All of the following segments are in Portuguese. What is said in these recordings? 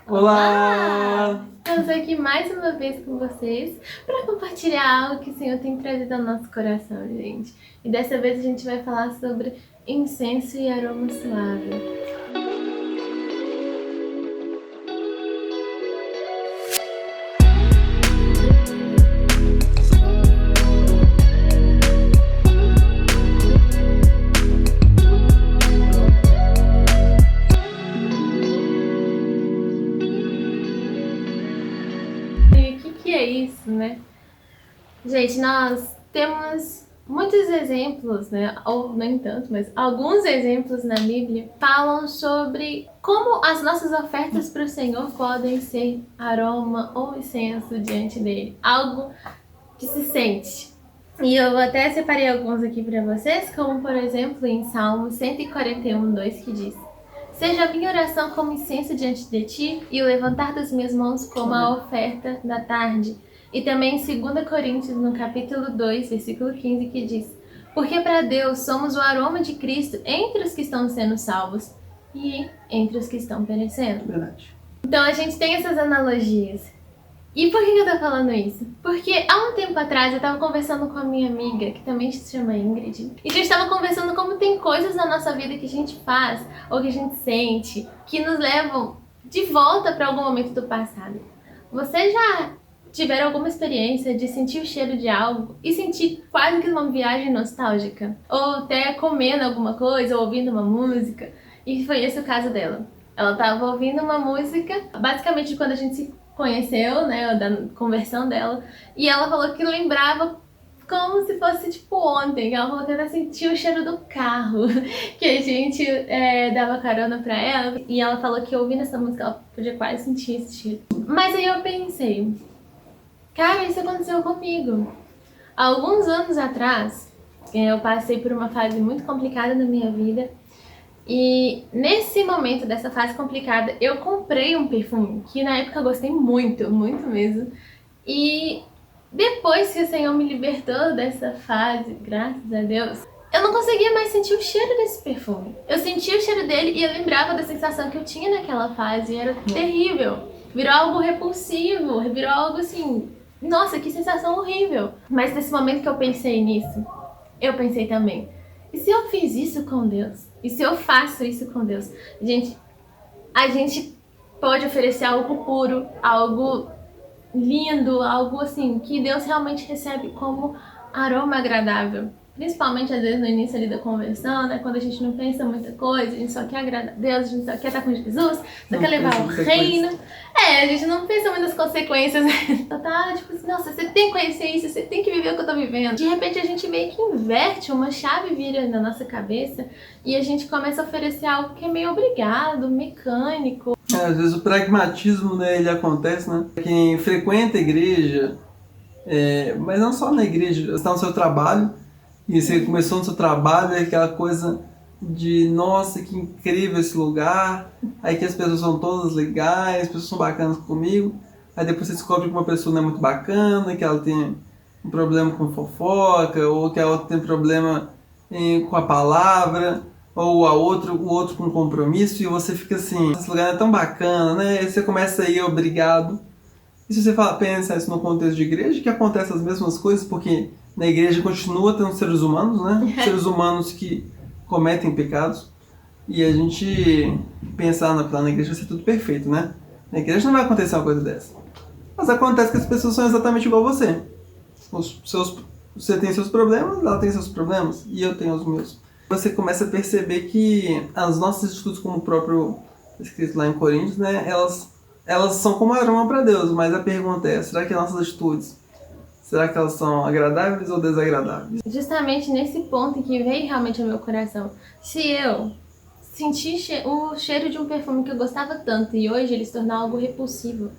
Olá! Estamos aqui mais uma vez com vocês para compartilhar algo que o Senhor tem trazido ao nosso coração, gente. E dessa vez a gente vai falar sobre incenso e aroma suave. E o que é isso, né? Gente, nós temos muitos exemplos, né? Ou nem tanto, mas alguns exemplos na Bíblia falam sobre como as nossas ofertas para o Senhor podem ser aroma ou incenso diante dele. Algo que se sente. E eu até separei alguns aqui para vocês, como por exemplo em Salmo 141:2, que diz: Seja a minha oração como incenso diante de ti, e o levantar das minhas mãos como a oferta da tarde. E também em 2 Coríntios, no capítulo 2, versículo 15, que diz: Porque para Deus somos o aroma de Cristo entre os que estão sendo salvos e entre os que estão perecendo. Verdade. Então a gente tem essas analogias. E por que eu tô falando isso? Porque há um tempo atrás eu tava conversando com a minha amiga, que também se chama Ingrid, e a gente tava conversando como tem coisas na nossa vida que a gente faz, ou que a gente sente, que nos levam de volta para algum momento do passado. Você já tiveram alguma experiência de sentir o cheiro de algo e sentir quase que uma viagem nostálgica? Ou até comendo alguma coisa, ou ouvindo uma música? E foi esse o caso dela. Ela tava ouvindo uma música, basicamente quando a gente se conheceu, né, da conversão dela, e ela falou que lembrava como se fosse tipo ontem. Ela falou que ela sentiu o cheiro do carro que a gente dava carona pra ela, e ela falou que ouvindo essa música ela podia quase sentir esse cheiro. Mas aí eu pensei, cara, isso aconteceu comigo. Há alguns anos atrás, eu passei por uma fase muito complicada na minha vida. E nesse momento dessa fase complicada, eu comprei um perfume que na época eu gostei muito, muito mesmo. E depois que o Senhor me libertou dessa fase, graças a Deus, eu não conseguia mais sentir o cheiro desse perfume. Eu sentia o cheiro dele e eu lembrava da sensação que eu tinha naquela fase, e era terrível. Virou algo repulsivo, virou algo assim, nossa, que sensação horrível. Mas nesse momento que eu pensei nisso, eu pensei também, e se eu fiz isso com Deus? E se eu faço isso com Deus? Gente, a gente pode oferecer algo puro, algo lindo, algo assim, que Deus realmente recebe como aroma agradável. Principalmente, às vezes, no início ali da conversão, né? Quando a gente não pensa muita coisa, a gente só quer agradar a Deus, a gente só quer estar com Jesus, só quer levar o reino. A gente não pensa muito nas consequências. Só tá, tipo assim, nossa, você tem que conhecer isso, você tem que viver o que eu tô vivendo. De repente, a gente meio que inverte, uma chave vira na nossa cabeça e a gente começa a oferecer algo que é meio obrigado, mecânico. Às vezes o pragmatismo, né, ele acontece, né? Quem frequenta a igreja, mas não só na igreja, você está no seu trabalho, e você começou no seu trabalho, é aquela coisa de, nossa, que incrível esse lugar, aí que as pessoas são todas legais, as pessoas são bacanas comigo, aí depois você descobre que uma pessoa não é muito bacana, que ela tem um problema com fofoca, ou que a outra tem problema com a palavra, ou o outro com compromisso, e você fica assim, esse lugar é tão bacana, né? Aí você começa a ir obrigado. E se você pensa isso no contexto de igreja, que acontece as mesmas coisas, porque na igreja continua tendo seres humanos, né? Seres humanos que cometem pecados, e a gente pensa, na igreja vai ser tudo perfeito, né? Na igreja não vai acontecer uma coisa dessa. Mas acontece que as pessoas são exatamente igual a você. Você tem seus problemas, ela tem seus problemas, e eu tenho os meus. Você começa a perceber que as nossas atitudes, como o próprio escrito lá em Coríntios, né, elas são como aroma para Deus, mas a pergunta é, será que nossas atitudes, será que elas são agradáveis ou desagradáveis? Justamente nesse ponto que veio realmente ao meu coração. Se eu senti o cheiro de um perfume que eu gostava tanto e hoje ele se tornar algo repulsivo,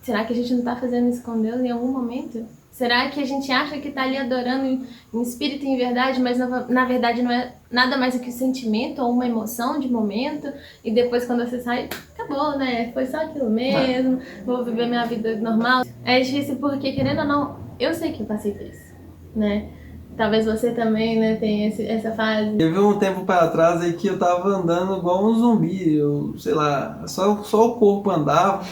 será que a gente não está fazendo isso com Deus em algum momento? Será que a gente acha que está ali adorando em espírito e em verdade, mas na verdade não é nada mais do que um sentimento ou uma emoção de momento, e depois quando você sai, acabou, né? Foi só aquilo mesmo, vou viver minha vida normal. É difícil porque, querendo ou não, eu sei que eu passei por isso, né? Talvez você também, né, tenha essa fase. Teve um tempo para trás aí que eu tava andando igual um zumbi, eu, sei lá, só o corpo andava,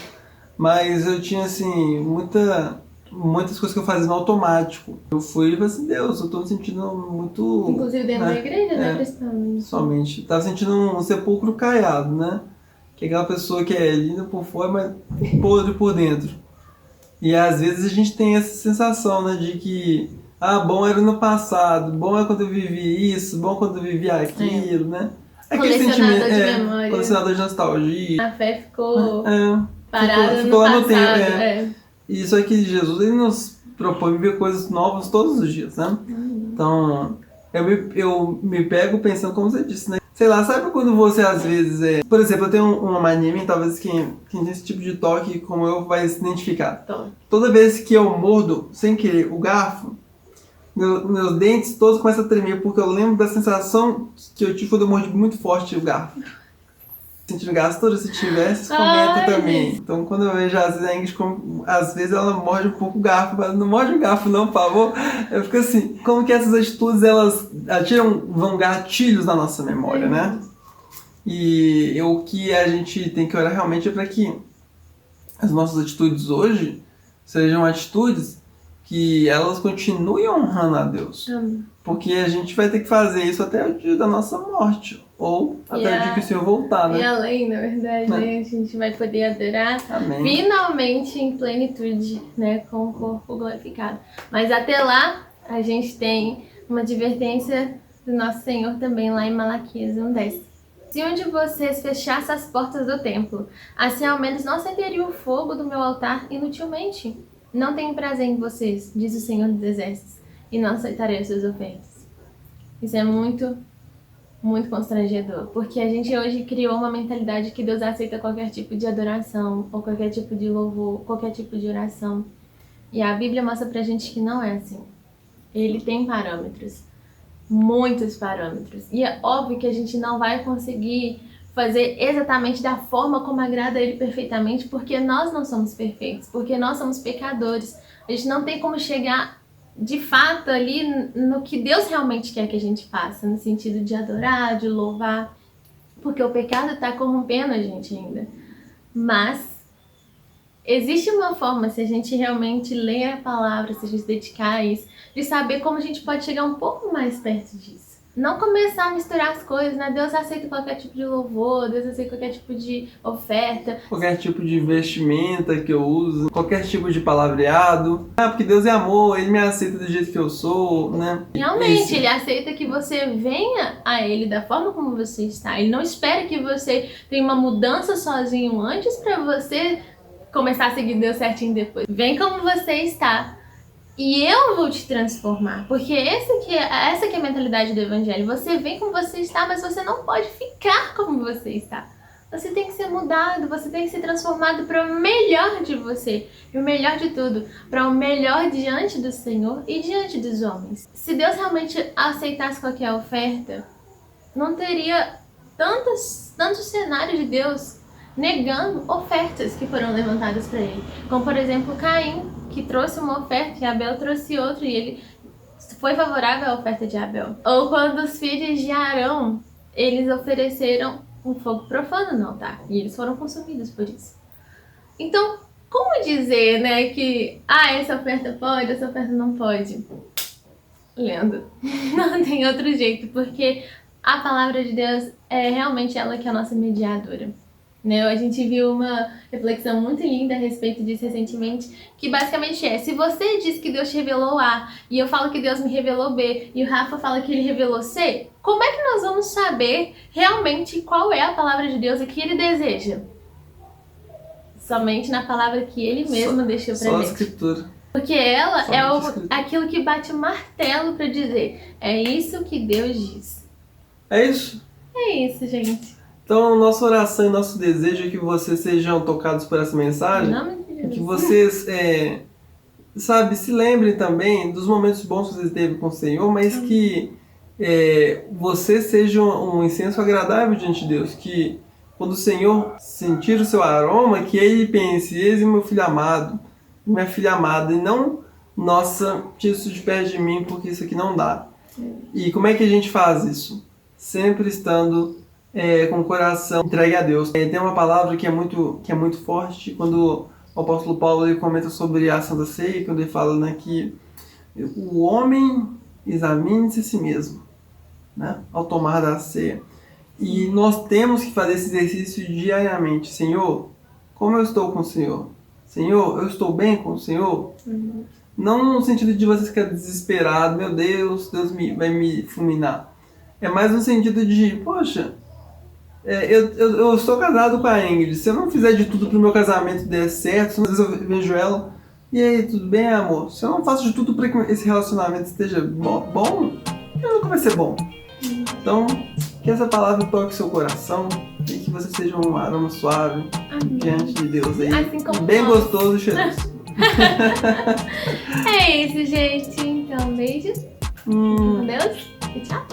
mas eu tinha, assim, muitas coisas que eu fazia no automático. Eu fui e falei assim, Deus, eu tô me sentindo muito... Inclusive dentro da igreja, né, É, cristã. somente. Tava sentindo um sepulcro caiado, né? Que é aquela pessoa que é linda por fora, mas podre por dentro. E às vezes a gente tem essa sensação, né, de que, bom era no passado, bom é quando eu vivi isso, bom quando eu vivi aquilo, né? Aquele Colecionador sentimento, de memória. colecionador de nostalgia. A fé ficou É, parada ficou no lá no passado. tempo, E isso aqui, Jesus, ele nos propõe viver coisas novas todos os dias, né? Então, eu me pego pensando, como você disse, né? Sei lá, sabe quando você às vezes Por exemplo, eu tenho uma mania minha, talvez quem tem esse tipo de toque como eu vai se identificar. Toda vez que eu mordo, sem querer, o garfo, meus dentes todos começam a tremer, porque eu lembro da sensação que eu tive quando eu mordi muito forte o garfo. Sentindo gasto todo, se tivesse, comenta também. Então, quando eu vejo a Ingrid, às vezes ela morde um pouco o garfo, mas não morde o garfo não, por favor. Eu fico assim, como que essas atitudes, elas vão gatilhos na nossa memória, né? E o que a gente tem que orar realmente é para que as nossas atitudes hoje sejam atitudes que elas continuem honrando a Deus. Porque a gente vai ter que fazer isso até o dia da nossa morte. Ou até o dia que o Senhor voltar, né? E além, na verdade, né? A gente vai poder adorar finalmente em plenitude, né? Com o corpo glorificado. Mas até lá, a gente tem uma advertência do nosso Senhor também lá em Malaquias 1:10. Se um de vocês fechasse as portas do templo, assim ao menos não acenderia o fogo do meu altar inutilmente. Não tenho prazer em vocês, diz o Senhor dos Exércitos, e não aceitarei as suas ofertas. Isso é muito constrangedor, porque a gente hoje criou uma mentalidade que Deus aceita qualquer tipo de adoração, ou qualquer tipo de louvor, qualquer tipo de oração. E a Bíblia mostra pra gente que não é assim. Ele tem parâmetros, muitos parâmetros. E é óbvio que a gente não vai conseguir fazer exatamente da forma como agrada a Ele perfeitamente, porque nós não somos perfeitos, porque nós somos pecadores. A gente não tem como chegar de fato ali no que Deus realmente quer que a gente faça, no sentido de adorar, de louvar, porque o pecado está corrompendo a gente ainda. Mas existe uma forma, se a gente realmente ler a palavra, se a gente se dedicar a isso, de saber como a gente pode chegar um pouco mais perto disso. Não começar a misturar as coisas, né? Deus aceita qualquer tipo de louvor, Deus aceita qualquer tipo de oferta. Qualquer tipo de vestimenta que eu uso, qualquer tipo de palavreado. Porque Deus é amor, Ele me aceita do jeito que eu sou, né? Realmente, Ele aceita que você venha a Ele da forma como você está. Ele não espera que você tenha uma mudança sozinho antes para você começar a seguir Deus certinho depois. Vem como você está. E eu vou te transformar, porque essa que é a mentalidade do Evangelho. Você vem como você está, mas você não pode ficar como você está. Você tem que ser mudado, você tem que ser transformado para o melhor de você. E o melhor de tudo, para o melhor diante do Senhor e diante dos homens. Se Deus realmente aceitasse qualquer oferta, não teria tantos cenários de Deus negando ofertas que foram levantadas para Ele. Como, por exemplo, Caim, que trouxe uma oferta e Abel trouxe outra e ele foi favorável à oferta de Abel. Ou quando os filhos de Arão, eles ofereceram um fogo profano no altar e eles foram consumidos por isso. Então, como dizer, né, que essa oferta pode, essa oferta não pode? Lendo. Não tem outro jeito, porque a palavra de Deus é realmente ela que é a nossa mediadora. Né? A gente viu uma reflexão muito linda a respeito disso recentemente, que basicamente se você diz que Deus te revelou A, e eu falo que Deus me revelou B, e o Rafa fala que ele revelou C, como é que nós vamos saber realmente qual é a palavra de Deus e que Ele deseja? Somente na palavra que Ele mesmo deixou pra gente. Só a Escritura. Porque ela aquilo que bate o martelo pra dizer, é isso que Deus diz. É isso? É isso, gente. Então, nossa oração e nosso desejo é que vocês sejam tocados por essa mensagem. E que vocês, se lembrem também dos momentos bons que vocês teve com o Senhor, mas que você seja um incenso agradável diante de Deus. Que quando o Senhor sentir o seu aroma, que Ele pense, eis o meu filho amado, minha filha amada, e não nossa, tira isso de perto de mim porque isso aqui não dá. E como é que a gente faz isso? Sempre estando com o coração entregue a Deus. Tem uma palavra que é muito forte quando o apóstolo Paulo ele comenta sobre a Santa Ceia, quando ele fala, né, que o homem examine-se a si mesmo, né, ao tomar da ceia. E nós temos que fazer esse exercício diariamente. Senhor, como eu estou com o Senhor? Senhor, eu estou bem com o Senhor? Não no sentido de você ficar desesperado, meu Deus, vai me fulminar. É mais no sentido de, poxa, eu estou casado com a Ingrid. Se eu não fizer de tudo para o meu casamento der certo, às vezes eu vejo ela, e aí, tudo bem, amor? Se eu não faço de tudo para que esse relacionamento esteja bom, nunca vai ser bom. Então, que essa palavra toque seu coração e que você seja um aroma suave diante de Deus aí, assim como bem nós. gostoso e cheiroso. É isso, gente. Então, beijo. Com Deus e tchau.